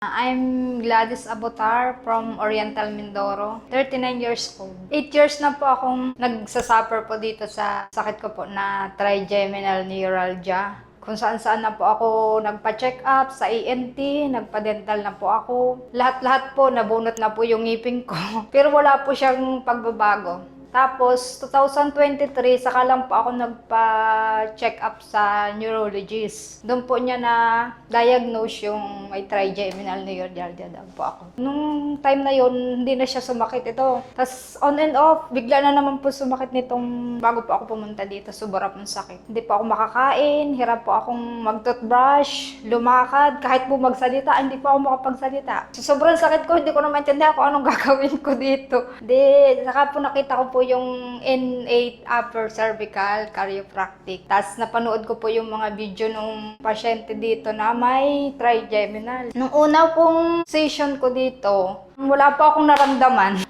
I'm Gladys Abotar from Oriental Mindoro, 39 years old. 8 years na po akong nagsasuffer po dito sa sakit ko po na trigeminal neuralgia. Kung saan-saan na po ako nagpa-check up sa ENT, nagpa-dental na po ako. Lahat-lahat po, nabunot na po yung ngipin ko. Pero wala po siyang pagbabago. Tapos, 2023, saka lang po ako nagpa-check up sa neurologist. Doon po niya na-diagnose yung may trigeminal neuralgia daw po ako. Nung time na yon hindi na siya sumakit ito. Tapos, on and off, bigla na naman po sumakit nitong bago po ako pumunta dito. Sobra pong sakit. Hindi po ako makakain, hirap po akong mag-toothbrush, lumakad, kahit po magsalita, hindi po ako makapagsalita. So, sobrang sakit ko, hindi ko na maintindihan kung anong gagawin ko dito. Saka po nakita ko po yung N8 upper cervical chiropractic. Tapos napanood ko po yung mga video nung pasyente dito na may trigeminal. Nung una pong session ko dito, wala pa akong naramdaman.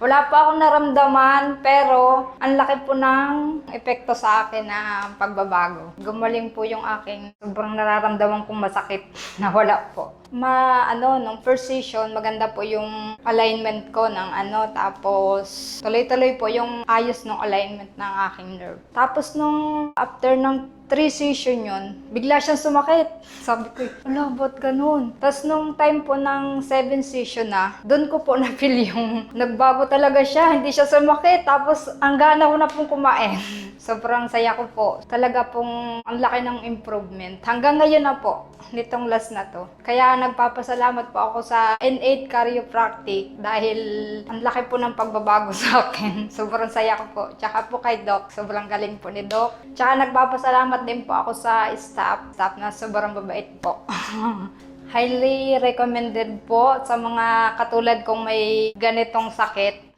Pero ang laki po ng epekto sa akin na pagbabago. Gumaling po yung aking sobrang nararamdaman kong masakit na wala po. Nung first session, maganda po yung alignment ko ng tapos tuloy-tuloy po yung ayos ng alignment ng aking nerve. Tapos nung after ng 3 session yun, bigla siyang sumakit. Sabi ko, ala, ba't ganun? Tapos nung time po ng 7 session na, doon ko po na-feel yung nagbago talaga siya. Hindi siya sumakit. Tapos ang gana ko na pong kumain. Sobrang saya ko po. Talaga pong ang laki ng improvement. Hanggang ngayon na po, nitong last na to. Kaya nagpapasalamat po ako sa N8 Chiropractic dahil ang laki po ng pagbabago sa akin. Sobrang saya ko po. Tsaka po kay Doc, sobrang galing po ni Doc. Tsaka nagpapasalamat din po ako sa staff na sobrang babait po. Highly recommended po sa mga katulad kong may ganitong sakit.